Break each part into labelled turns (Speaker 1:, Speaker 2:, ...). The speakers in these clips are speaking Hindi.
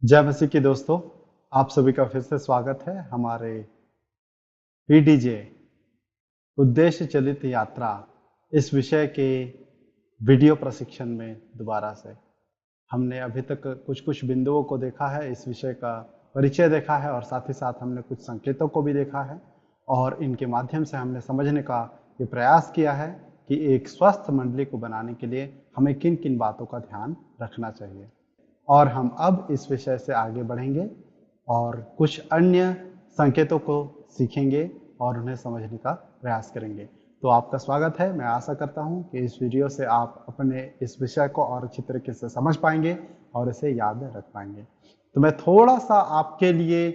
Speaker 1: जय मसीह की दोस्तों, आप सभी का फिर से स्वागत है हमारे पीडीजे उद्देश्य चलित यात्रा इस विषय के वीडियो प्रशिक्षण में दोबारा से। हमने अभी तक कुछ कुछ बिंदुओं को देखा है, इस विषय का परिचय देखा है और साथ ही साथ हमने कुछ संकेतों को भी देखा है और इनके माध्यम से हमने समझने का ये प्रयास किया है कि एक स्वस्थ मंडली को बनाने के लिए हमें किन किन बातों का ध्यान रखना चाहिए। और हम अब इस विषय से आगे बढ़ेंगे और कुछ अन्य संकेतों को सीखेंगे और उन्हें समझने का प्रयास करेंगे। तो आपका स्वागत है। मैं आशा करता हूं कि इस वीडियो से आप अपने इस विषय को और अच्छी तरीके से समझ पाएंगे और इसे याद रख पाएंगे। तो मैं थोड़ा सा आपके लिए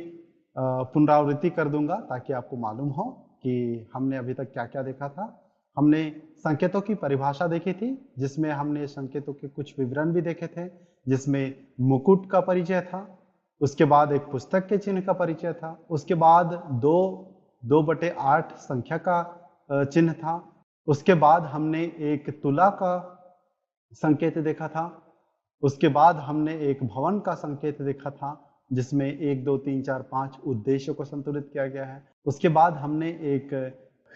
Speaker 1: पुनरावृत्ति कर दूंगा ताकि आपको मालूम हो कि हमने अभी तक क्या क्या देखा था। हमने संकेतों की परिभाषा देखी थी, जिसमें हमने संकेतों के कुछ विवरण भी देखे थे, जिसमें मुकुट का परिचय था, उसके बाद एक पुस्तक के चिन्ह का परिचय था, उसके बाद 2/8 संख्या का चिन्ह था, उसके बाद हमने एक तुला का संकेत देखा था, उसके बाद हमने एक भवन का संकेत देखा था जिसमें 1 2 3 4 5 उद्देश्यों को संतुलित किया गया है। उसके बाद हमने एक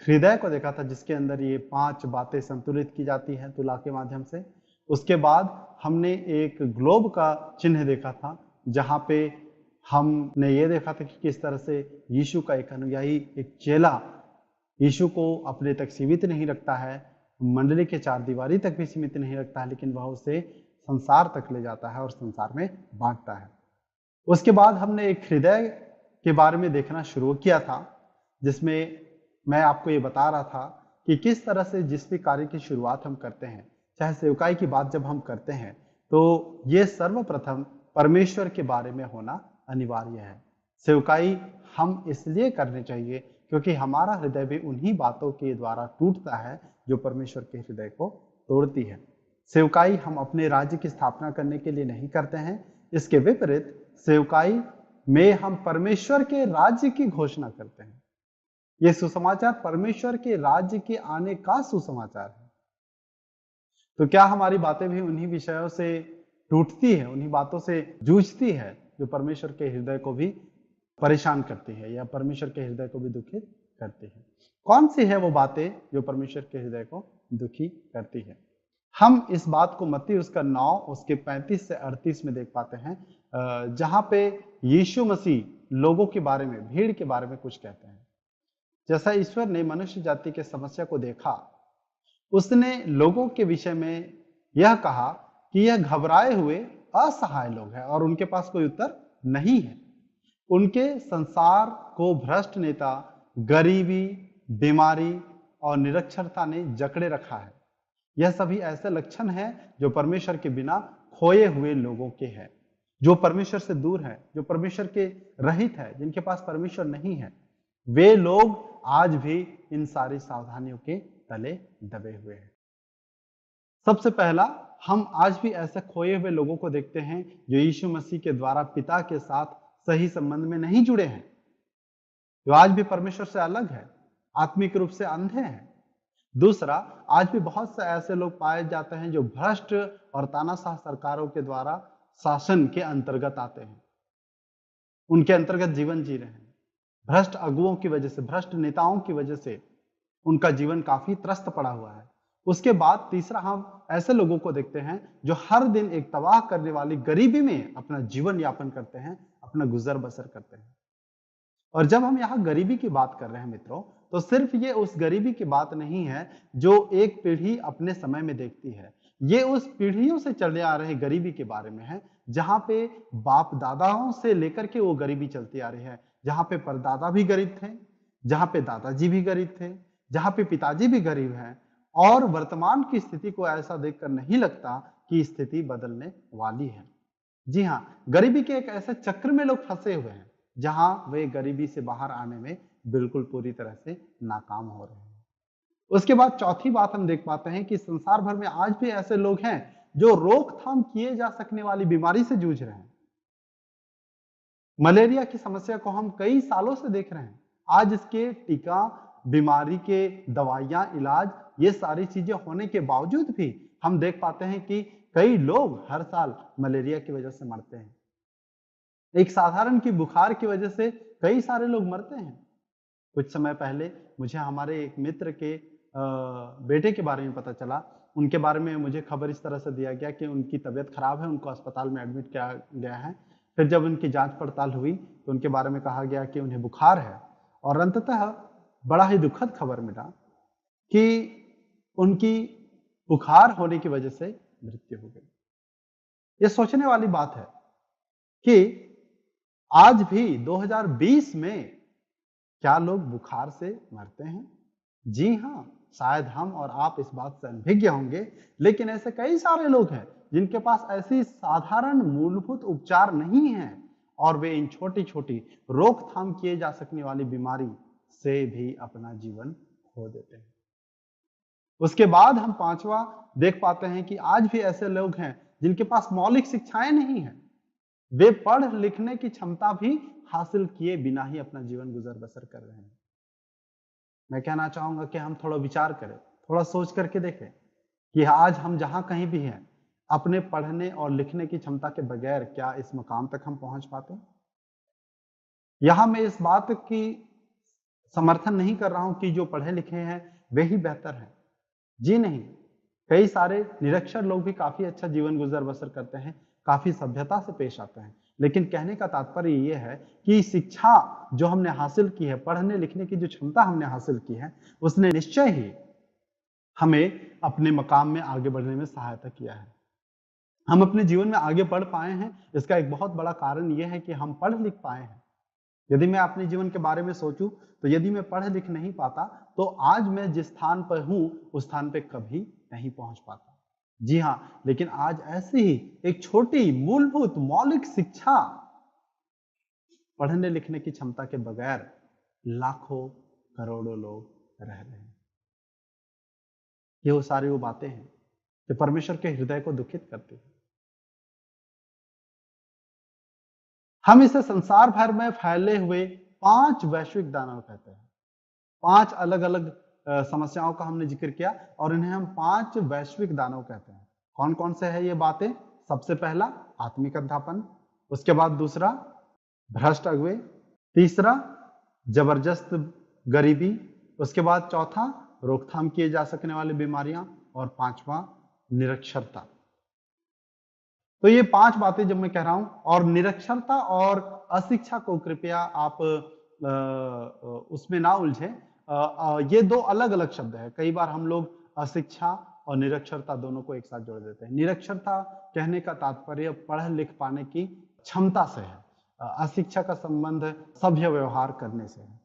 Speaker 1: हृदय को देखा था जिसके अंदर ये 5 बातें संतुलित की जाती हैं तुला के माध्यम से। उसके बाद हमने एक ग्लोब का चिन्ह देखा था जहाँ पे हमने ये देखा था कि किस तरह से यीशु का एक अनुयायी, एक चेला यीशु को अपने तक सीमित नहीं रखता है, मंडली के चार दीवारी तक भी सीमित नहीं रखता है, लेकिन वह उसे संसार तक ले जाता है और संसार में बांटता है। उसके बाद हमने एक हृदय के बारे में देखना शुरू किया था जिसमें मैं आपको ये बता रहा था कि किस तरह से जिस भी कार्य की शुरुआत हम करते हैं, चाहे सेवकाई की बात जब हम करते हैं, तो ये सर्वप्रथम परमेश्वर के बारे में होना अनिवार्य है। सेवकाई हम इसलिए करनी चाहिए क्योंकि हमारा हृदय भी उन्हीं बातों के द्वारा टूटता है जो परमेश्वर के हृदय को तोड़ती है। सेवकाई हम अपने राज्य की स्थापना करने के लिए नहीं करते हैं, इसके विपरीत सेवकाई में हम परमेश्वर के राज्य की घोषणा करते हैं। यह सुसमाचार परमेश्वर के राज्य के आने का सुसमाचार है। तो क्या हमारी बातें भी उन्हीं विषयों से टूटती है, उन्हीं बातों से जूझती है जो परमेश्वर के हृदय को भी परेशान करती है या परमेश्वर के हृदय को भी दुखित करती है? कौन सी है वो बातें जो परमेश्वर के हृदय को दुखी करती है? हम इस बात को मत्ती उसका 9 उसके 35 से 38 में देख पाते हैं, जहां पे यीशु मसीह लोगों के बारे में, भीड़ के बारे में कुछ कहते हैं। जैसा ईश्वर ने मनुष्य जाति के समस्या को देखा, उसने लोगों के विषय में यह कहा कि यह घबराए हुए असहाय लोग हैं और उनके पास कोई उत्तर नहीं है। उनके संसार को भ्रष्ट नेता, गरीबी, बीमारी और निरक्षरता ने जकड़े रखा है। यह सभी ऐसे लक्षण हैं जो परमेश्वर के बिना खोए हुए लोगों के हैं, जो परमेश्वर से दूर है, जो परमेश्वर के रहित है, जिनके पास परमेश्वर नहीं है। वे लोग आज भी इन सारी सावधानियों के तले दबे हुए हैं। सबसे पहला, हम आज भी ऐसे खोए हुए लोगों को देखते हैं जो यीशु मसीह के द्वारा पिता के साथ सही संबंध में नहीं जुड़े हैं, जो आज भी परमेश्वर से अलग है, आत्मिक रूप से अंधे हैं। दूसरा, आज भी बहुत से ऐसे लोग पाए जाते हैं जो भ्रष्ट और तानाशाह सरकारों के द्वारा शासन के अंतर्गत आते हैं, उनके अंतर्गत जीवन जी रहे हैं। भ्रष्ट अगुओं की वजह से, भ्रष्ट नेताओं की वजह से उनका जीवन काफी त्रस्त पड़ा हुआ है। उसके बाद तीसरा, हम ऐसे लोगों को देखते हैं जो हर दिन एक तबाह करने वाली गरीबी में अपना जीवन यापन करते हैं, अपना गुजर बसर करते हैं। और जब हम यहाँ गरीबी की बात कर रहे हैं मित्रों, तो सिर्फ ये उस गरीबी की बात नहीं है जो एक पीढ़ी अपने समय में देखती है। ये उस पीढ़ियों से चले आ रहे गरीबी के बारे में है जहाँ पे बाप दादाओं से लेकर के वो गरीबी चलती आ रही है, जहाँ पे परदादा भी गरीब थे, जहाँ पे दादाजी भी गरीब थे, जहाँ पे पिताजी भी गरीब हैं। और वर्तमान की स्थिति को ऐसा देखकर नहीं लगता कि स्थिति बदलने वाली है। जी हाँ, गरीबी के एक ऐसे चक्र में लोग फंसे हुए हैं जहां वे गरीबी से बाहर आने में बिल्कुल पूरी तरह से नाकाम हो रहे हैं। उसके बाद चौथी बात हम देख पाते हैं कि संसार भर में आज भी ऐसे लोग हैं जो रोकथाम किए जा सकने वाली बीमारी से जूझ रहे हैं। मलेरिया की समस्या को हम कई सालों से देख रहे हैं। आज इसके टीका, बीमारी के दवाइयां, इलाज, ये सारी चीजें होने के बावजूद भी हम देख पाते हैं कि कई लोग हर साल मलेरिया की वजह से मरते हैं। एक साधारण की बुखार की वजह से कई सारे लोग मरते हैं। कुछ समय पहले मुझे हमारे एक मित्र के बेटे के बारे में पता चला। उनके बारे में मुझे खबर इस तरह से दिया गया कि उनकी तबीयत खराब है, उनको अस्पताल में एडमिट किया गया है। फिर जब उनकी जांच पड़ताल हुई तो उनके बारे में कहा गया कि उन्हें बुखार है, और अंततः बड़ा ही दुखद खबर मिला कि उनकी बुखार होने की वजह से मृत्यु हो गई। यह सोचने वाली बात है कि आज भी 2020 में क्या लोग बुखार से मरते हैं? जी हाँ, शायद हम और आप इस बात से अनभिज्ञ होंगे, लेकिन ऐसे कई सारे लोग हैं जिनके पास ऐसी साधारण मूलभूत उपचार नहीं हैं और वे इन छोटी-छोटी रोकथाम किए जा सकने वाली बीमारी से भी अपना जीवन खो देते हैं। उसके बाद हम पांचवा देख पाते हैं कि आज भी ऐसे लोग हैं जिनके पास मौलिक शिक्षाएं नहीं है। वे पढ़ लिखने की क्षमता भी हासिल किए बिना ही अपना जीवन गुजर बसर कर रहे हैं। मैं कहना चाहूंगा कि हम थोड़ा विचार करें, थोड़ा सोच करके देखें कि आज हम जहां कहीं भी हैं, अपने पढ़ने और लिखने की क्षमता के बगैर क्या इस मकाम तक हम पहुंच पाते? यहां मैं इस बात की समर्थन नहीं कर रहा हूं कि जो पढ़े लिखे हैं वे ही बेहतर हैं। जी नहीं, कई सारे निरक्षर लोग भी काफी अच्छा जीवन गुजर बसर करते हैं, काफी सभ्यता से पेश आते हैं। लेकिन कहने का तात्पर्य ये है कि शिक्षा जो हमने हासिल की है, पढ़ने लिखने की जो क्षमता हमने हासिल की है, उसने निश्चय ही हमें अपने मकाम में आगे बढ़ने में सहायता किया है। हम अपने जीवन में आगे बढ़ पाए हैं, इसका एक बहुत बड़ा कारण यह है कि हम पढ़ लिख पाए हैं। यदि मैं अपने जीवन के बारे में सोचूं तो यदि मैं पढ़ लिख नहीं पाता तो आज मैं जिस स्थान पर हूं उस स्थान पे कभी नहीं पहुंच पाता। जी हां, लेकिन आज ऐसी ही एक छोटी मूलभूत मौलिक शिक्षा, पढ़ने लिखने की क्षमता के बगैर लाखों करोड़ों लोग रह रहे हैं। ये वो सारी वो बातें हैं जो परमेश्वर के हृदय को दुखित करती है। हम इसे संसार भर में फैले हुए 5 वैश्विक दानव कहते हैं। 5 अलग-अलग समस्याओं का हमने जिक्र किया और इन्हें हम 5 वैश्विक दानव कहते हैं। कौन-कौन से हैं ये बातें? सबसे पहला आत्मिक अंधापन, उसके बाद दूसरा भ्रष्ट अगुवे, तीसरा जबरदस्त गरीबी, उसके बाद चौथा रोकथाम किए जा सकने वाली बीमारियां और पांचवा निरक्षरता। तो ये 5 बातें जब मैं कह रहा हूं, और निरक्षरता और अशिक्षा को कृपया आप उसमें ना उलझे। ये 2 अलग-अलग शब्द है। कई बार हम लोग अशिक्षा और निरक्षरता दोनों को एक साथ जोड़ देते हैं। निरक्षरता कहने का तात्पर्य पढ़ लिख पाने की क्षमता से है। अशिक्षा का संबंध सभ्य व्यवहार करने से है।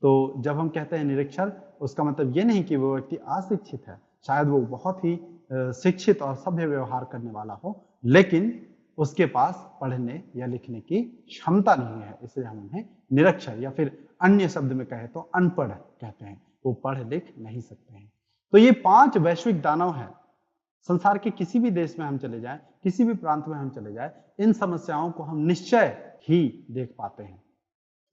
Speaker 1: तो जब हम कहते हैं निरक्षर, उसका मतलब ये नहीं कि वो व्यक्ति अशिक्षित है। शायद वो बहुत ही शिक्षित और सभ्य व्यवहार करने वाला हो, लेकिन उसके पास पढ़ने या लिखने की क्षमता नहीं है, इसलिए हम उन्हें निरक्षर या फिर अन्य शब्द में कहे तो अनपढ़ कहते हैं। वो पढ़ लिख नहीं सकते हैं। तो ये 5 वैश्विक दानव हैं। संसार के किसी भी देश में हम चले जाएं, किसी भी प्रांत में हम चले जाएं, इन समस्याओं को हम निश्चय ही देख पाते हैं।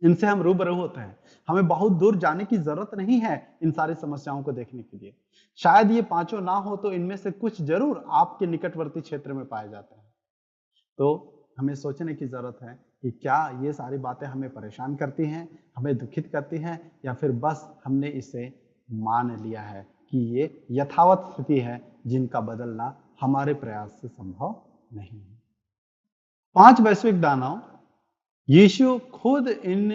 Speaker 1: इनसे हम रूबरू होते हैं। हमें बहुत दूर जाने की जरूरत नहीं है इन सारी समस्याओं को देखने के लिए। शायद ये 5 ना हो तो इनमें से कुछ जरूर आपके निकटवर्ती क्षेत्र में पाए जाते हैं। तो हमें सोचने की जरूरत है कि क्या ये सारी बातें हमें परेशान करती हैं, हमें दुखित करती हैं, या फिर बस हमने इसे मान लिया है कि ये यथावत स्थिति है जिनका बदलना हमारे प्रयास से संभव नहीं है। 5 वैश्विक दानव, यीशु खुद इन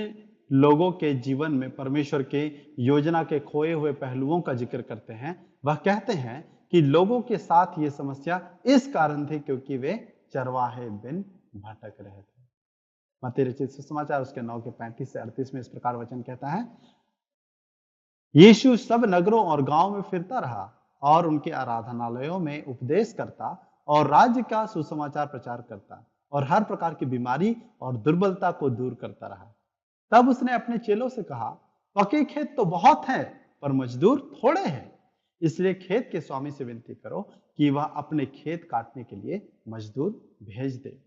Speaker 1: लोगों के जीवन में परमेश्वर के योजना के खोए हुए पहलुओं का जिक्र करते हैं। वह कहते हैं कि लोगों के साथ ये समस्या इस कारण थी क्योंकि वे चरवाहे बिन भटक रहे थे। मत्ती रचित सुसमाचार उसके 9 के 35 से 38 में इस प्रकार वचन कहता है, यीशु सब नगरों और गांव में फिरता रहा और उनके आराधनालयों में उपदेश करता और राज्य का सुसमाचार प्रचार करता और हर प्रकार की बीमारी और दुर्बलता को दूर करता रहा। तब उसने अपने चेलों से कहा, पके खेत तो बहुत हैं पर मजदूर थोड़े हैं, इसलिए खेत के स्वामी से विनती करो कि वह अपने खेत काटने के लिए मजदूर भेज दे।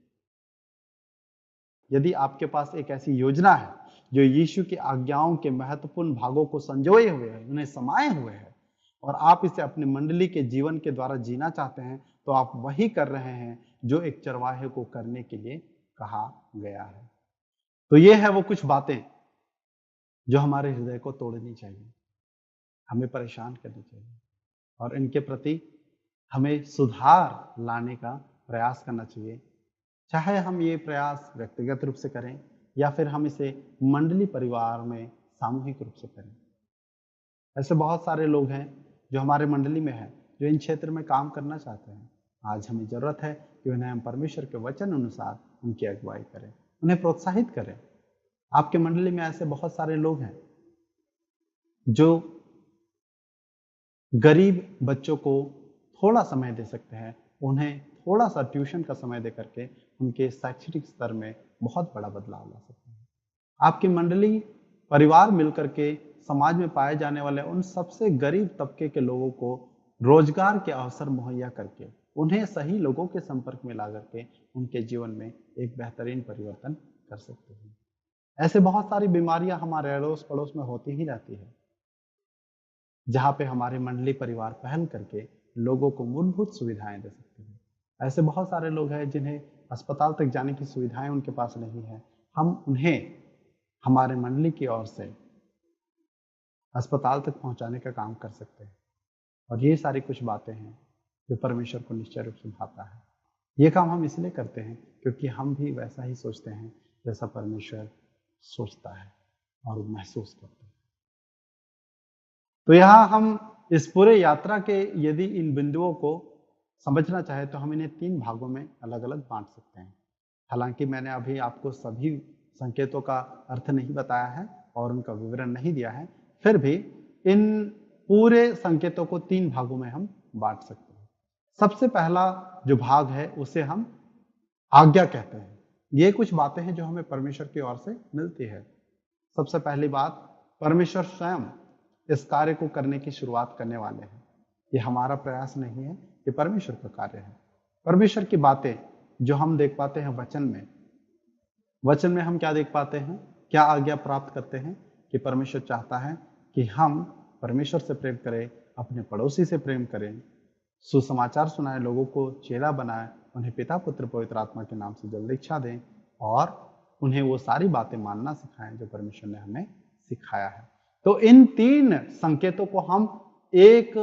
Speaker 1: यदि आपके पास एक ऐसी योजना है जो यीशु की आज्ञाओं के महत्वपूर्ण भागों को संजोए हुए है, उन्हें समाये हुए है, और आप इसे अपनी मंडली के जीवन के द्वारा जीना चाहते हैं, तो आप वही कर रहे हैं जो एक चरवाहे को करने के लिए कहा गया है। तो ये है वो कुछ बातें जो हमारे हृदय को तोड़नी चाहिए, हमें परेशान करनी चाहिए और इनके प्रति हमें सुधार लाने का प्रयास करना चाहिए। चाहे हम ये प्रयास व्यक्तिगत रूप से करें या फिर हम इसे मंडली परिवार में सामूहिक रूप से करें। ऐसे बहुत सारे लोग हैं जो हमारे मंडली में हैं, जो इन क्षेत्र में काम करना चाहते हैं। आज हमें ज़रूरत है कि उन्हें हम परमेश्वर के वचन अनुसार उनकी अगुवाई करें, उन्हें प्रोत्साहित करें। आपके मंडली में ऐसे बहुत सारे लोग हैं जो गरीब बच्चों को थोड़ा समय दे सकते हैं, उन्हें थोड़ा सा ट्यूशन का समय दे करके उनके शैक्षणिक स्तर में बहुत बड़ा बदलाव ला सकते हैं। आपकी मंडली परिवार मिलकर के समाज में पाए जाने वाले उन सबसे गरीब तबके के लोगों को रोजगार के अवसर मुहैया करके उन्हें सही लोगों के संपर्क में ला करके उनके जीवन में एक बेहतरीन परिवर्तन कर सकते हैं। ऐसे बहुत सारी बीमारियां हमारे अड़ोस पड़ोस में होती ही रहती है, जहाँ पे हमारे मंडली परिवार पहल करके लोगों को मूलभूत सुविधाएं दे सकते हैं। ऐसे बहुत सारे लोग हैं जिन्हें अस्पताल तक जाने की सुविधाएं उनके पास नहीं है। हम उन्हें हमारे मंडली की ओर से अस्पताल तक पहुंचाने का काम कर सकते हैं। और ये सारी कुछ बातें हैं जो परमेश्वर को निश्चय रूप से भाता है। ये काम हम इसलिए करते हैं क्योंकि हम भी वैसा ही सोचते हैं जैसा परमेश्वर सोचता है और महसूस करते हैं। तो यहाँ हम इस पूरे यात्रा के यदि इन बिंदुओं को समझना चाहे तो हम इन्हें 3 भागों में अलग अलग बांट सकते हैं। हालांकि मैंने अभी आपको सभी संकेतों का अर्थ नहीं बताया है और उनका विवरण नहीं दिया है, फिर भी इन पूरे संकेतों को 3 भागों में हम बांट सकते हैं। सबसे पहला जो भाग है उसे हम आज्ञा कहते हैं। ये कुछ बातें हैं जो हमें परमेश्वर की ओर से मिलती है। सबसे पहली बात, परमेश्वर स्वयं इस कार्य को करने की शुरुआत करने वाले हैं। ये हमारा प्रयास नहीं है, ये परमेश्वर का कार्य है। परमेश्वर की बातें जो हम देख पाते हैं वचन में हम क्या देख पाते हैं, क्या आज्ञा प्राप्त करते हैं कि परमेश्वर चाहता है कि हम परमेश्वर से प्रेम करें, अपने पड़ोसी से प्रेम करें, सुसमाचार सुनाएं, लोगों को चेला बनाएं, उन्हें पिता पुत्र पवित्र आत्मा के नाम से जल दीक्षा दें और उन्हें वो सारी बातें मानना सिखाएं जो परमेश्वर ने हमें सिखाया है। तो इन 3 संकेतों को हम एक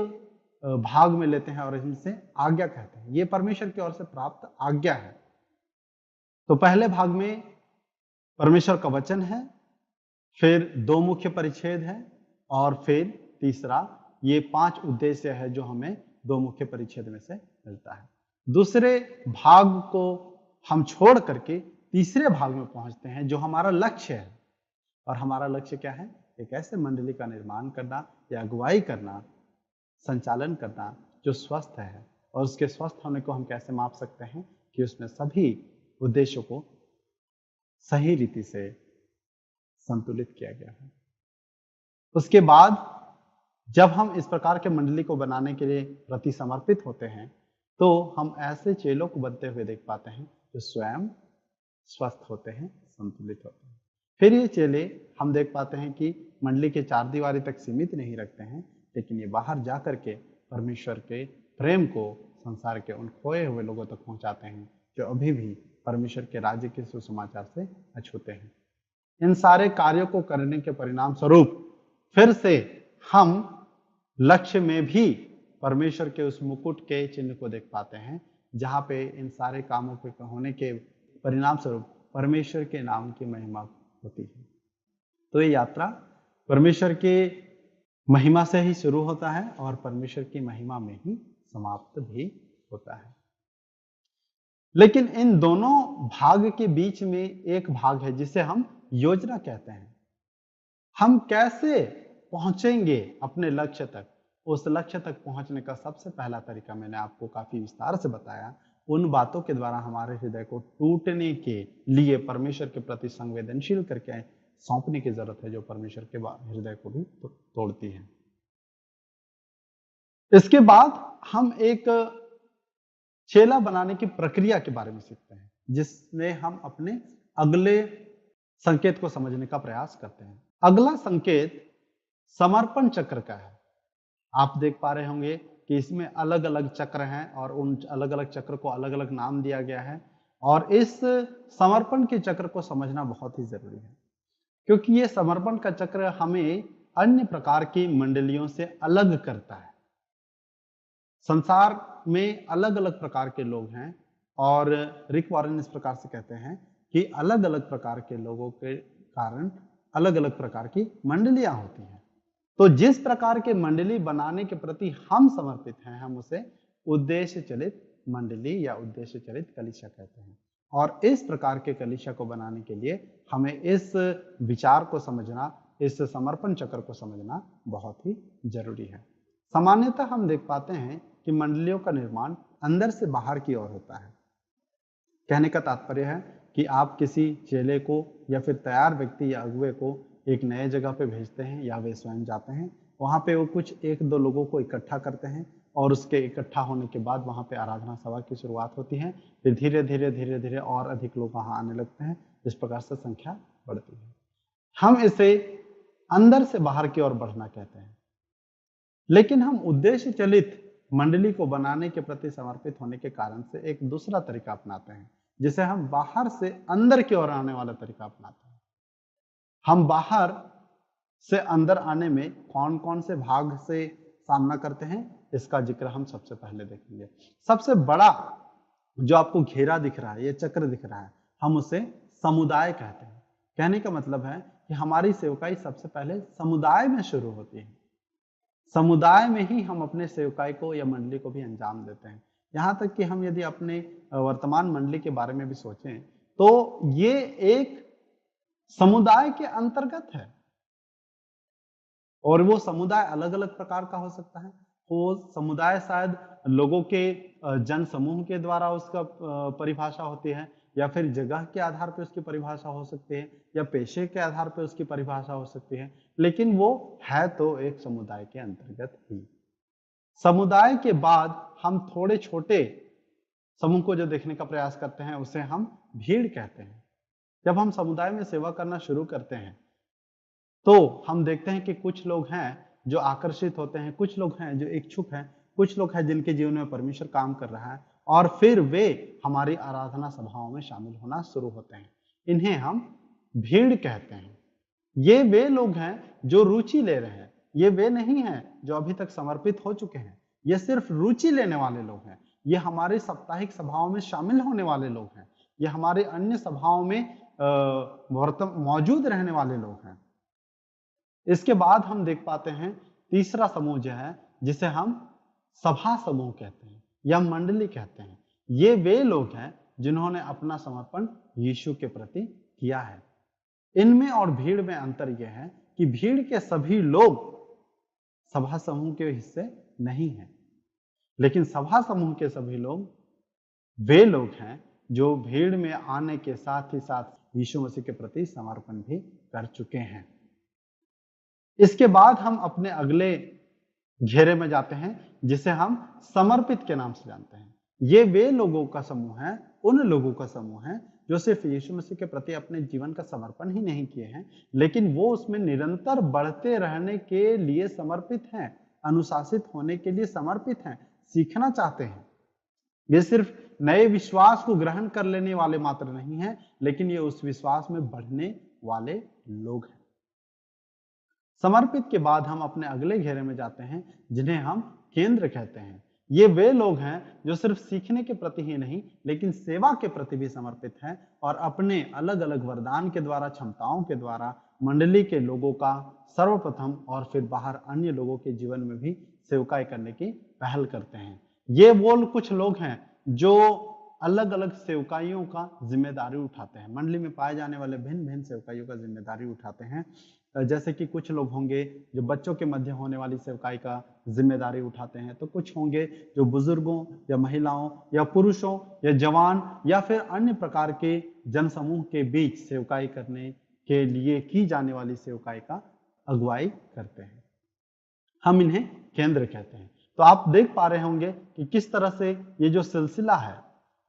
Speaker 1: भाग में लेते हैं और इनसे आज्ञा कहते हैं। ये परमेश्वर की ओर से प्राप्त आज्ञा है। तो पहले भाग में परमेश्वर का वचन है, फिर 2 मुख्य परिच्छेद है और फिर तीसरा ये 5 उद्देश्य है जो हमें 2 मुख्य परिच्छेद में से मिलता है। दूसरे भाग को हम छोड़ करके तीसरे भाग में पहुंचते हैं जो हमारा लक्ष्य है। और हमारा लक्ष्य क्या है? एक ऐसे मंडली का निर्माण करना या अगुवाई करना, संचालन करना जो स्वस्थ है। और उसके स्वस्थ होने को हम कैसे माप सकते हैं कि उसमें सभी उद्देश्यों को सही रीति से संतुलित किया गया है। उसके बाद जब हम इस प्रकार के मंडली को बनाने के लिए प्रति समर्पित होते हैं तो हम ऐसे चेलों को बनते हुए देख पाते हैं जो स्वयं स्वस्थ होते हैं, संतुलित होते हैं। फिर ये चेले हम देख पाते हैं कि मंडली के 4 दीवारी तक सीमित नहीं रखते हैं, लेकिन ये बाहर जा करके परमेश्वर के प्रेम को संसार के उन खोए हुए लोगों तक पहुंचाते हैं जो अभी भी परमेश्वर के राज्य के सुसमाचार से अछूते हैं। इन सारे कार्यों को करने के परिणाम स्वरूप फिर से हम लक्ष्य में भी परमेश्वर के उस मुकुट के चिन्ह को देख पाते हैं, जहां पे इन सारे कामों के होने के परिणाम स्वरूप परमेश्वर के नाम की महिमा होती है। तो ये यात्रा परमेश्वर के महिमा से ही शुरू होता है और परमेश्वर की महिमा में ही समाप्त भी होता है। लेकिन इन दोनों भाग के बीच में एक भाग है जिसे हम योजना कहते हैं। हम कैसे पहुंचेंगे अपने लक्ष्य तक? उस लक्ष्य तक पहुंचने का सबसे पहला तरीका मैंने आपको काफी विस्तार से बताया। उन बातों के द्वारा हमारे हृदय को टूटने के लिए परमेश्वर के प्रति संवेदनशील करके सौंपने की जरूरत है, जो परमेश्वर के हृदय को भी तोड़ती है। इसके बाद हम एक चेला बनाने की प्रक्रिया के बारे में सीखते हैं, जिसमें हम अपने अगले संकेत को समझने का प्रयास करते हैं। अगला संकेत समर्पण चक्र का है। आप देख पा रहे होंगे कि इसमें अलग अलग चक्र हैं और उन अलग अलग चक्र को अलग अलग नाम दिया गया है। और इस समर्पण के चक्र को समझना बहुत ही जरूरी है, क्योंकि ये समर्पण का चक्र हमें अन्य प्रकार की मंडलियों से अलग करता है। संसार में अलग अलग प्रकार के लोग हैं और रिक वॉरेन इस प्रकार से कहते हैं कि अलग अलग प्रकार के लोगों के कारण अलग अलग प्रकार की मंडलियां होती हैं। तो जिस प्रकार के मंडली बनाने के प्रति हम समर्पित हैं, हम उसे उद्देश्य चलित मंडली या उद्देश्य चलित कलीसिया कहते हैं। और इस प्रकार के कलीसिया को बनाने के लिए हमें इस विचार को समझना, इस समर्पण चक्र को समझना बहुत ही जरूरी है। सामान्यतः हम देख पाते हैं कि मंडलियों का निर्माण अंदर से बाहर की ओर होता है। कहने का तात्पर्य है कि आप किसी चेले को या फिर तैयार व्यक्ति या अगुवे को एक नए जगह पे भेजते हैं या वे स्वयं जाते हैं, वहां पे वो कुछ एक दो लोगों को इकट्ठा करते हैं और उसके इकट्ठा होने के बाद वहां पे आराधना सभा की शुरुआत होती है। फिर धीरे धीरे और अधिक लोग वहां आने लगते हैं, इस प्रकार से संख्या बढ़ती है। हम इसे अंदर से बाहर की ओर बढ़ना कहते हैं। लेकिन हम उद्देश्य चलित मंडली को बनाने के प्रति समर्पित होने के कारण से एक दूसरा तरीका अपनाते हैं, जिसे हम बाहर से अंदर की ओर आने वाला तरीका अपनाते हैं। हम बाहर से अंदर आने में कौन कौन से भाग से सामना करते हैं, इसका जिक्र हम सबसे पहले देखेंगे। सबसे बड़ा जो आपको घेरा दिख रहा है, ये चक्र दिख रहा है, हम उसे समुदाय कहते हैं। कहने का मतलब है कि हमारी सेवकाई सबसे पहले समुदाय में शुरू होती है। समुदाय में ही हम अपने सेवकाई को या मंडली को भी अंजाम देते हैं। यहां तक कि हम यदि अपने वर्तमान मंडली के बारे में भी सोचें तो ये एक समुदाय के अंतर्गत है। और वो समुदाय अलग अलग प्रकार का हो सकता है। वो समुदाय शायद लोगों के जन समूह के द्वारा उसका परिभाषा होती है, या फिर जगह के आधार पर उसकी परिभाषा हो सकती है, या पेशे के आधार पर उसकी परिभाषा हो सकती है, लेकिन वो है तो एक समुदाय के अंतर्गत ही। समुदाय के बाद हम थोड़े छोटे समूह को जो देखने का प्रयास करते हैं उसे हम भीड़ कहते हैं। जब हम समुदाय में सेवा करना शुरू करते हैं तो हम देखते हैं कि कुछ लोग हैं जो आकर्षित होते हैं, कुछ लोग हैं जो इच्छुक हैं, कुछ लोग हैं जिनके जीवन में परमेश्वर काम कर रहा है और फिर वे हमारी आराधना सभाओं में शामिल होना शुरू होते हैं। इन्हें हम भीड़ कहते हैं। ये वे लोग हैं जो रुचि ले रहे हैं, ये वे नहीं हैं जो अभी तक समर्पित हो चुके हैं। ये सिर्फ रुचि लेने वाले लोग हैं। ये हमारे साप्ताहिक सभाओं में शामिल होने वाले लोग हैं। ये हमारे अन्य सभाओं में मौजूद रहने वाले लोग हैं। इसके बाद हम देख पाते हैं तीसरा समूह जो है, जिसे हम सभा समूह कहते हैं या मंडली कहते हैं। ये वे लोग हैं जिन्होंने अपना समर्पण यीशु के प्रति किया है। इनमें और भीड़ में अंतर यह है कि भीड़ के सभी लोग सभा समूह के हिस्से नहीं हैं, लेकिन सभा समूह के सभी लोग वे लोग हैं जो भीड़ में आने के साथ ही साथ यीशु मसीह के प्रति समर्पण भी कर चुके हैं। इसके बाद हम अपने अगले घेरे में जाते हैं, जिसे हम समर्पित के नाम से जानते हैं। ये वे लोगों का समूह है, उन लोगों का समूह है जो सिर्फ यीशु मसीह के प्रति अपने जीवन का समर्पण ही नहीं किए हैं, लेकिन वो उसमें निरंतर बढ़ते रहने के लिए समर्पित हैं, अनुशासित होने के लिए समर्पित हैं, सीखना चाहते हैं। ये सिर्फ नए विश्वास को ग्रहण कर लेने वाले मात्र नहीं हैं, लेकिन ये उस विश्वास में बढ़ने वाले लोग हैं। समर्पित के बाद हम अपने अगले घेरे में जाते हैं, जिन्हें हम केंद्र कहते हैं। ये वे लोग हैं जो सिर्फ सीखने के प्रति ही नहीं, लेकिन सेवा के प्रति भी समर्पित हैं और अपने अलग अलग वरदान के द्वारा, क्षमताओं के द्वारा मंडली के लोगों का सर्वप्रथम और फिर बाहर अन्य लोगों के जीवन में भी सेवकाई करने की पहल करते हैं। ये वो कुछ लोग हैं जो अलग अलग सेवकाइयों का जिम्मेदारी उठाते हैं। मंडली में पाए जाने वाले भिन्न भिन्न सेवकाइयों का जिम्मेदारी उठाते हैं। जैसे कि कुछ लोग होंगे जो बच्चों के मध्य होने वाली सेवकाई का जिम्मेदारी उठाते हैं, तो कुछ होंगे जो बुजुर्गों या महिलाओं या पुरुषों या जवान या फिर अन्य प्रकार के जनसमूह के बीच सेवकाई करने के लिए की जाने वाली सेवकाई का अगुवाई करते हैं। हम इन्हें केंद्र कहते हैं। तो आप देख पा रहे होंगे कि किस तरह से ये जो सिलसिला है,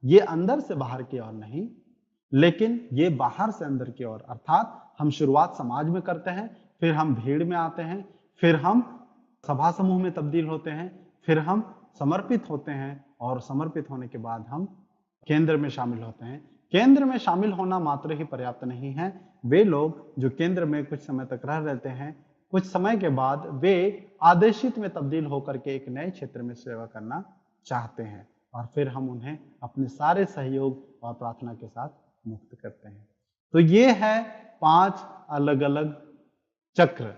Speaker 1: ये अंदर से बाहर की ओर नहीं, लेकिन ये बाहर से अंदर की ओर, अर्थात हम शुरुआत समाज में करते हैं, फिर हम भीड़ में आते हैं, फिर हम सभा समूह में तब्दील होते हैं, फिर हम समर्पित होते हैं और समर्पित होने के बाद हम केंद्र में शामिल होते हैं। केंद्र में शामिल होना मात्र ही पर्याप्त नहीं है। वे लोग जो केंद्र में कुछ समय तक रह रहते हैं, कुछ समय के बाद वे आदेशित में तब्दील होकर के एक नए क्षेत्र में सेवा करना चाहते हैं और फिर हम उन्हें अपने सारे सहयोग और प्रार्थना के साथ मुक्त करते हैं। तो ये है 5 अलग अलग चक्र,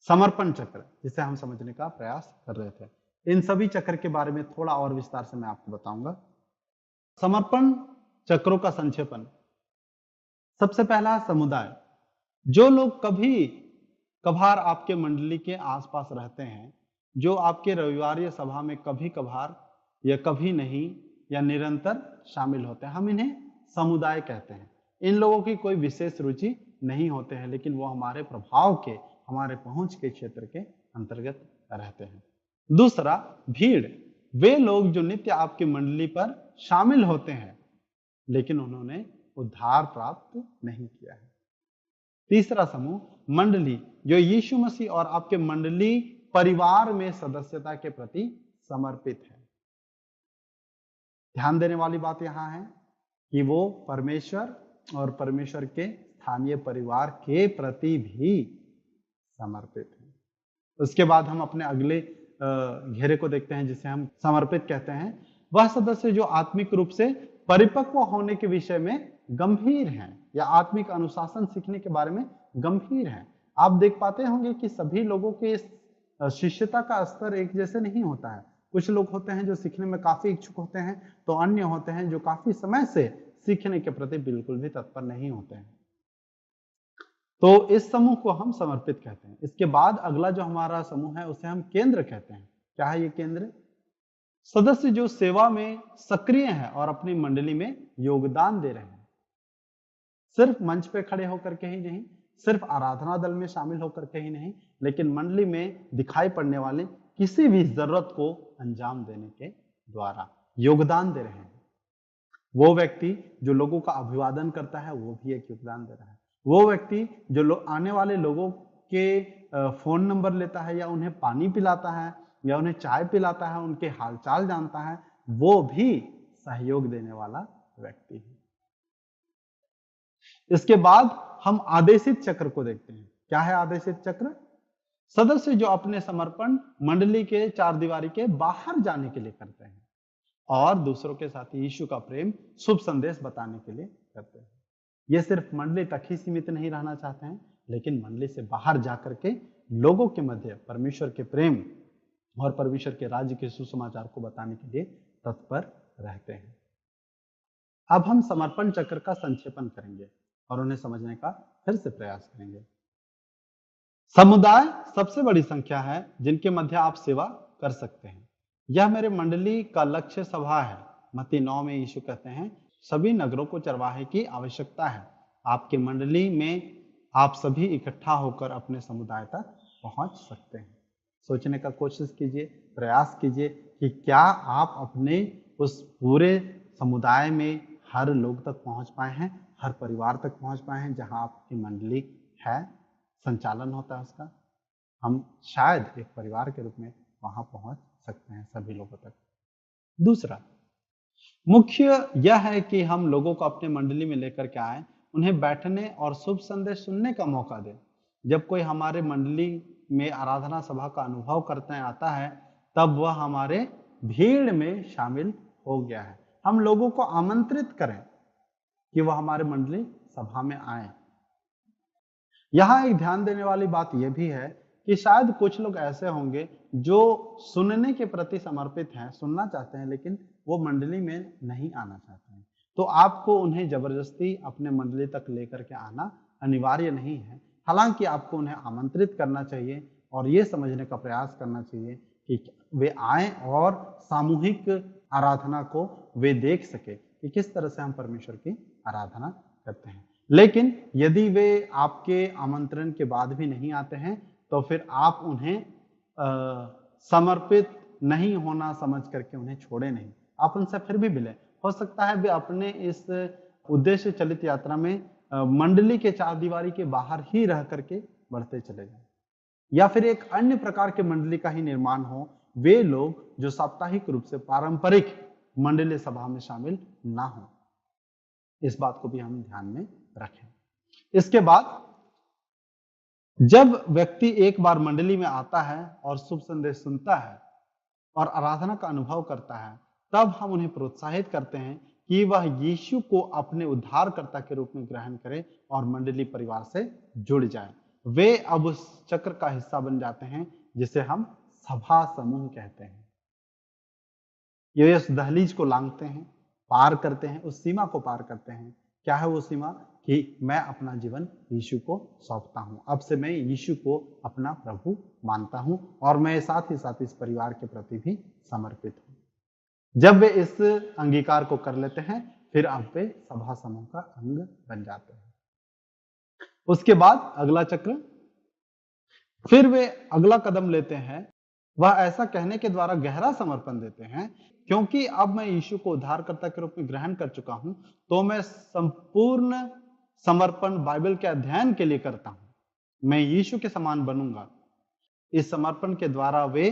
Speaker 1: समर्पण चक्र, जिसे हम समझने का प्रयास कर रहे थे। इन सभी चक्र के बारे में थोड़ा और विस्तार से मैं आपको बताऊंगा। समर्पण चक्रों का संक्षेपण। सबसे पहला समुदाय। जो लोग कभी कभार आपके मंडली के आसपास रहते हैं, जो आपके रविवार सभा में कभी कभार या कभी नहीं या निरंतर शामिल होते हैं, हम इन्हें समुदाय कहते हैं। इन लोगों की कोई विशेष रुचि नहीं होते हैं, लेकिन वो हमारे प्रभाव के, हमारे पहुंच के क्षेत्र के अंतर्गत रहते हैं। दूसरा, भीड़। वे लोग जो नित्य आपकी मंडली पर शामिल होते हैं, लेकिन उन्होंने उद्धार प्राप्त नहीं किया है। तीसरा समूह, मंडली, जो यीशु मसीह और आपके मंडली परिवार में सदस्यता के प्रति समर्पित है। ध्यान देने वाली बात यहां है कि वो परमेश्वर और परमेश्वर के स्थानीय परिवार के प्रति भी समर्पित है। उसके बाद हम अपने अगले घेरे को देखते हैं, जिसे हम समर्पित कहते हैं। वह सदस्य जो आत्मिक रूप से परिपक्व होने के विषय में गंभीर हैं या आत्मिक अनुशासन सीखने के बारे में गंभीर हैं। आप देख पाते होंगे कि सभी लोगों के शिष्यता का स्तर एक जैसे नहीं होता है। कुछ लोग होते हैं जो सीखने में काफी इच्छुक होते हैं, तो अन्य होते हैं जो काफी समय से सीखने के प्रति बिल्कुल भी तत्पर नहीं होते हैं। तो इस समूह को हम समर्पित कहते हैं। इसके बाद अगला जो हमारा समूह है उसे हम केंद्र कहते हैं। क्या है ये केंद्र? सदस्य जो सेवा में सक्रिय हैं और अपनी मंडली में योगदान दे रहे हैं। सिर्फ मंच पे खड़े होकर के ही नहीं, सिर्फ आराधना दल में शामिल होकर के ही नहीं, लेकिन मंडली में दिखाई पड़ने वाले किसी भी जरूरत को अंजाम देने के द्वारा योगदान दे रहे हैं। वो व्यक्ति जो लोगों का अभिवादन करता है, वो भी एक योगदान दे रहा है। वो व्यक्ति जो आने वाले लोगों के फोन नंबर लेता है या उन्हें पानी पिलाता है या उन्हें चाय पिलाता है, उनके हालचाल जानता है, वो भी सहयोग देने वाला व्यक्ति है। इसके बाद हम आदेशित चक्र को देखते हैं। क्या है आदेशित चक्र? सदस्य जो अपने समर्पण मंडली के चार दीवारी के बाहर जाने के लिए करते हैं और दूसरों के साथ यीशु का प्रेम, शुभ संदेश बताने के लिए करते हैं। ये सिर्फ मंडली तक ही सीमित नहीं रहना चाहते हैं, लेकिन मंडली से बाहर जाकर के लोगों के मध्य परमेश्वर के प्रेम और परमेश्वर के राज्य के सुसमाचार को बताने के लिए तत्पर रहते हैं। अब हम समर्पण चक्र का संक्षेपण करेंगे और उन्हें समझने का फिर से प्रयास करेंगे। समुदाय सबसे बड़ी संख्या है जिनके मध्य आप सेवा कर सकते हैं। यह मेरे मंडली का लक्ष्य सभा है। मत्ती 9 में यीशु कहते हैं, सभी नगरों को चरवाहे की आवश्यकता है। आपके मंडली में आप सभी इकट्ठा होकर अपने समुदाय तक पहुंच सकते हैं। सोचने का कोशिश कीजिए, प्रयास कीजिए कि क्या आप अपने उस पूरे समुदाय में हर लोग तक पहुंच पाए हैं, हर परिवार तक पहुंच पाए हैं जहां आपकी मंडली है, संचालन होता है उसका। हम शायद एक परिवार के रूप में वहां पहुंच सकते हैं सभी लोगों तक। दूसरा मुख्य यह है कि हम लोगों को अपने मंडली में लेकर के आए, उन्हें बैठने और शुभ संदेश सुनने का मौका दें। जब कोई हमारे मंडली में आराधना सभा का अनुभव करते आता है, तब वह हमारे भीड़ में शामिल हो गया है। हम लोगों को आमंत्रित करें कि वह हमारे मंडली सभा में आए। यहां एक ध्यान देने वाली बात यह भी है कि शायद कुछ लोग ऐसे होंगे जो सुनने के प्रति समर्पित हैं, सुनना चाहते हैं, लेकिन वो मंडली में नहीं आना चाहते हैं। तो आपको उन्हें जबरदस्ती अपने मंडली तक लेकर के आना अनिवार्य नहीं है। हालांकि आपको उन्हें आमंत्रित करना चाहिए और ये समझने का प्रयास करना चाहिए कि वे आए और सामूहिक आराधना को वे देख सके कि किस तरह से हम परमेश्वर की आराधना करते हैं। लेकिन यदि वे आपके आमंत्रण के बाद भी नहीं आते हैं, तो फिर आप उन्हें समर्पित नहीं होना समझ करके उन्हें छोड़े नहीं। आप उनसे फिर भी मिले। हो सकता है वे अपने इस उद्देश्य चलित यात्रा में मंडली के चार दीवारी के बाहर ही रह करके बढ़ते चले जाएं, या फिर एक अन्य प्रकार के मंडली का ही निर्माण हो। वे लोग जो साप्ताहिक रूप से पारंपरिक मंडलीय सभा में शामिल ना हो। इस बात को भी हम ध्यान में रखें। इसके बाद जब व्यक्ति एक बार मंडली में आता है और शुभ संदेश सुनता है और आराधना का अनुभव करता है, तब हम उन्हें प्रोत्साहित करते हैं कि वह यीशु को अपने उद्धारकर्ता के रूप में ग्रहण करे और मंडली परिवार से जुड़ जाए। वे अब उस चक्र का हिस्सा बन जाते हैं जिसे हम सभा समूह कहते हैं। ये उस दहलीज को लांघते हैं, पार करते हैं, उस सीमा को पार करते हैं। क्या है वो सीमा? कि मैं अपना जीवन यीशु को सौंपता हूं। अब से मैं यीशु को अपना प्रभु मानता हूं और मैं साथ ही साथ इस परिवार के प्रति भी समर्पित हूं। जब वे इस अंगीकार को कर लेते हैं, फिर अब वे सभा समूह का अंग बन जाते हैं। उसके बाद अगला चक्र, फिर वे अगला कदम लेते हैं। वह ऐसा कहने के द्वारा गहरा समर्पण देते हैं, क्योंकि अब मैं यीशु को उद्धारकर्ता के रूप में ग्रहण कर चुका हूं, तो मैं संपूर्ण समर्पण बाइबल के अध्ययन के लिए करता हूं। मैं यीशु के समान बनूंगा। इस समर्पण के द्वारा वे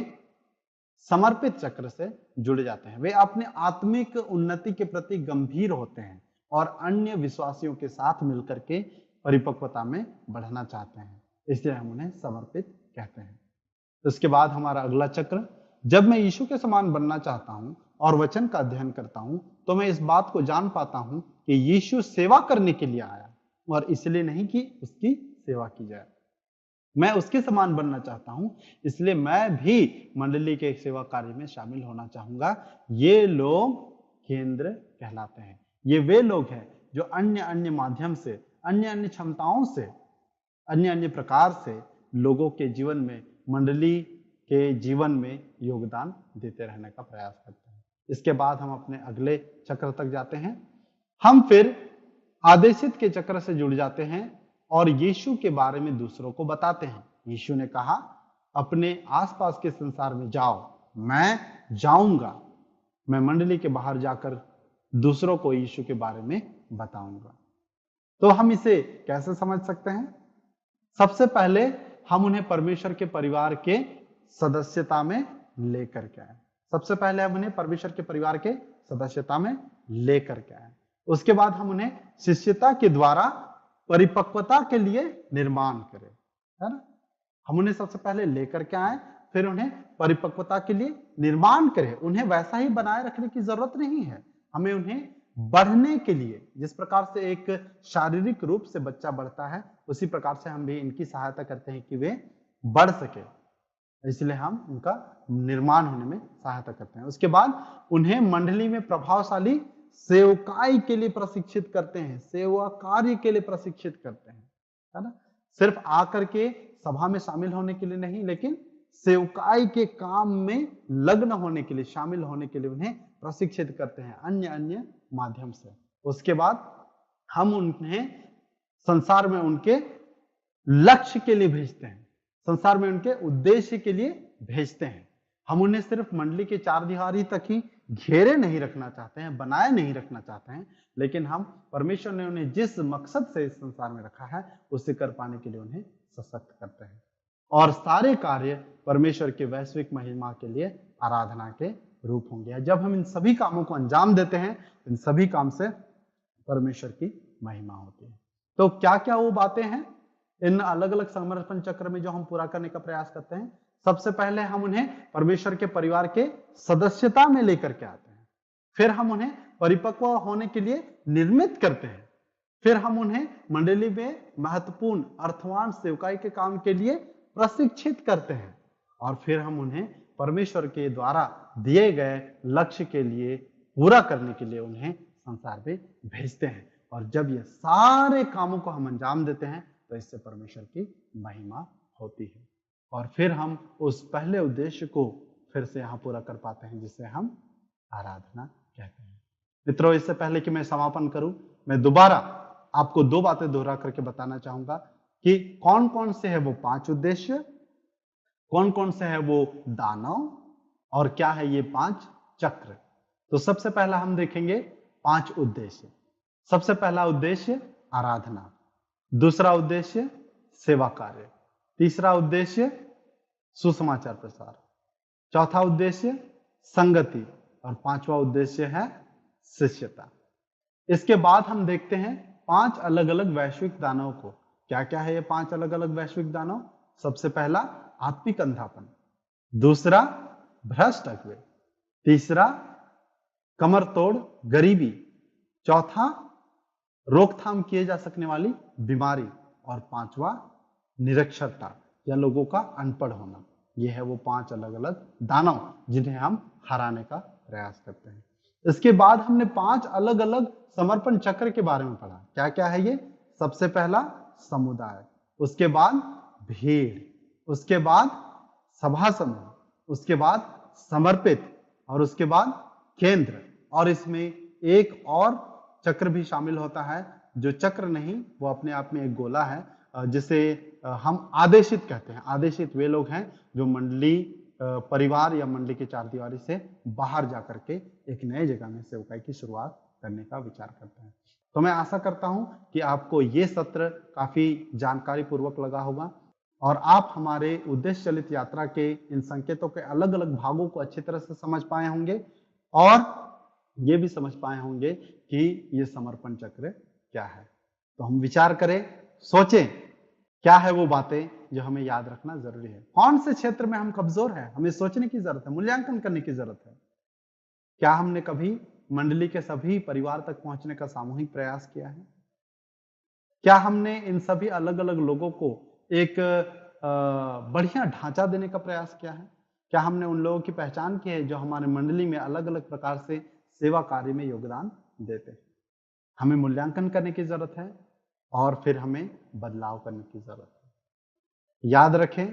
Speaker 1: समर्पित चक्र से जुड़ जाते हैं। वे अपने आत्मिक उन्नति के प्रति गंभीर होते हैं और अन्य विश्वासियों के साथ मिलकर के परिपक्वता में बढ़ना चाहते हैं, इसलिए हम उन्हें समर्पित कहते हैं। उसके बाद हमारा अगला चक्र, जब मैं यीशु के समान बनना चाहता हूं और वचन का अध्ययन करता हूं, तो मैं इस बात को जान पाता हूं कि यीशु सेवा करने के लिए आया और इसलिए नहीं कि उसकी सेवा की जाए। मैं उसके समान बनना चाहता हूं, इसलिए मैं भी मंडली के सेवा कार्य में शामिल होना चाहूंगा। ये लोग केंद्र कहलाते हैं। ये वे लोग हैं जो अन्य अन्य माध्यम से, अन्य अन्य क्षमताओं से, अन्य अन्य प्रकार से लोगों के जीवन में, मंडली के जीवन में योगदान देते रहने का प्रयास करते हैं। इसके बाद हम अपने अगले चक्र तक जाते हैं। हम फिर आदेशित के चक्र से जुड़ जाते हैं और यीशु के बारे में दूसरों को बताते हैं। यीशु ने कहा, अपने आसपास के संसार में जाओ। मैं जाऊंगा, मैं मंडली के बाहर जाकर दूसरों को यीशु के बारे में बताऊंगा। तो हम इसे कैसे समझ सकते हैं? सबसे पहले हम उन्हें परमेश्वर के परिवार के सदस्यता में लेकर के आए। सबसे पहले हम उन्हें परमेश्वर के परिवार के सदस्यता में लेकर के आए। उसके बाद हम उन्हें शिष्यता के द्वारा परिपक्वता के लिए निर्माण करें, है ना। हम उन्हें सबसे पहले लेकर के आए, फिर उन्हें परिपक्वता के लिए निर्माण करें। उन्हें वैसा ही बनाए रखने की जरूरत नहीं है। हमें उन्हें बढ़ने के लिए, जिस प्रकार से एक शारीरिक रूप से बच्चा बढ़ता है, उसी प्रकार से हम भी इनकी सहायता करते हैं कि वे बढ़ सके। इसलिए हम उनका निर्माण होने में सहायता करते हैं। उसके बाद उन्हें मंडली में प्रभावशाली सेवकाई के लिए प्रशिक्षित करते हैं, सेवा कार्य के लिए प्रशिक्षित करते हैं, है ना। सिर्फ आकर के सभा में शामिल होने के लिए नहीं, लेकिन सेवकाई के काम में लग्न होने के लिए, शामिल होने के लिए उन्हें प्रशिक्षित करते हैं अन्य अन्य माध्यम से। उसके बाद हम उन्हें संसार में उनके लक्ष्य के लिए भेजते हैं, संसार में उनके उद्देश्य के लिए भेजते हैं। हम उन्हें सिर्फ मंडली के चार दीवारी तक ही घेरे नहीं रखना चाहते हैं, बनाए नहीं रखना चाहते हैं, लेकिन हम परमेश्वर ने उन्हें जिस मकसद से इस संसार में रखा है उसे कर पाने के लिए उन्हें सशक्त करते हैं। और सारे कार्य परमेश्वर के वैश्विक महिमा के लिए आराधना के रूप होंगे। जब हम इन सभी कामों को अंजाम देते हैं, इन सभी काम से परमेश्वर की महिमा होती है। तो क्या क्या वो बातें हैं इन अलग अलग समर्पण चक्र में जो हम पूरा करने का प्रयास करते हैं? सबसे पहले हम उन्हें परमेश्वर के परिवार के सदस्यता में लेकर के आते हैं। फिर हम उन्हें परिपक्व होने के लिए निर्मित करते हैं। फिर हम उन्हें मंडली में महत्वपूर्ण अर्थवान सेवकाई के काम के लिए प्रशिक्षित करते हैं। और फिर हम उन्हें परमेश्वर के द्वारा दिए गए लक्ष्य के लिए पूरा करने के लिए उन्हें संसार में भेजते हैं। और जब ये सारे कामों को हम अंजाम देते हैं तो इससे परमेश्वर की महिमा होती है। और फिर हम उस पहले उद्देश्य को फिर से यहाँ पूरा कर पाते हैं, जिसे हम आराधना कहते हैं। मित्रों, इससे पहले कि मैं समापन करूं, मैं दोबारा आपको दो बातें दोहरा करके बताना चाहूंगा कि कौन कौन से है वो 5 उद्देश्य, कौन कौन से है वो दानव, और क्या है ये 5 चक्र। तो सबसे पहला हम देखेंगे 5 उद्देश्य। सबसे पहला उद्देश्य आराधना, दूसरा उद्देश्य सेवा कार्य, तीसरा उद्देश्य सुसमाचार प्रसार, चौथा उद्देश्य संगति, और पांचवा उद्देश्य है शिष्यता। इसके बाद हम देखते हैं 5 अलग अलग वैश्विक दानव को। क्या क्या है ये 5 अलग अलग वैश्विक दानव? सबसे पहला आत्मिक अंधापन, दूसरा भ्रष्ट अगुवे, तीसरा कमर तोड़ गरीबी, चौथा रोकथाम किए जा सकने वाली बीमारी, और पांचवा निरक्षरता या लोगों का अनपढ़ होना। ये है वो 5 अलग अलग दानव जिन्हें हम हराने का प्रयास करते हैं। इसके बाद हमने 5 अलग अलग समर्पण चक्र के बारे में पढ़ा। क्या क्या है ये? सबसे पहला समुदाय, उसके बाद भीड़, उसके बाद सभा समूह, उसके बाद समर्पित, और उसके बाद केंद्र। और इसमें एक और चक्र भी शामिल होता है जो चक्र नहीं, वो अपने आप में एक गोला है, जिसे हम आदेशित कहते हैं। आदेशित वे लोग हैं जो मंडली परिवार या मंडली की चार दीवारी से बाहर जाकर के एक नए जगह में सेवकाई की शुरुआत करने का विचार करते हैं। तो मैं आशा करता हूं कि आपको ये सत्र काफी जानकारी पूर्वक लगा होगा और आप हमारे उद्देश्य चलित यात्रा के इन संकेतों के अलग अलग भागों को अच्छी तरह से समझ पाए होंगे और ये भी समझ पाए होंगे कि ये समर्पण चक्र क्या है। तो हम विचार करें, सोचें, क्या है वो बातें जो हमें याद रखना जरूरी है। कौन से क्षेत्र में हम कमजोर हैं, हमें सोचने की जरूरत है, मूल्यांकन करने की जरूरत है। क्या हमने कभी मंडली के सभी परिवार तक पहुंचने का सामूहिक प्रयास किया है? क्या हमने इन सभी अलग अलग लोगों को एक बढ़िया ढांचा देने का प्रयास किया है? क्या हमने उन लोगों की पहचान की है जो हमारे मंडली में अलग अलग प्रकार से सेवा कार्य में योगदान देते हैं? हमें मूल्यांकन करने की जरूरत है और फिर हमें बदलाव करने की जरूरत है। याद रखें,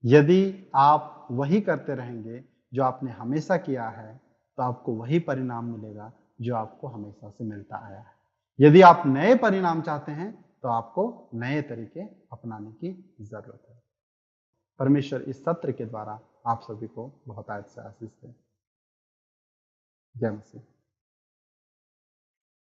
Speaker 1: यदि आप वही करते रहेंगे जो आपने हमेशा किया है तो आपको वही परिणाम मिलेगा जो आपको हमेशा से मिलता आया है। यदि आप नए परिणाम चाहते हैं तो आपको नए तरीके अपनाने की जरूरत है। परमेश्वर इस सत्र के द्वारा आप सभी को बहुत आशीष दे। जय मसीह।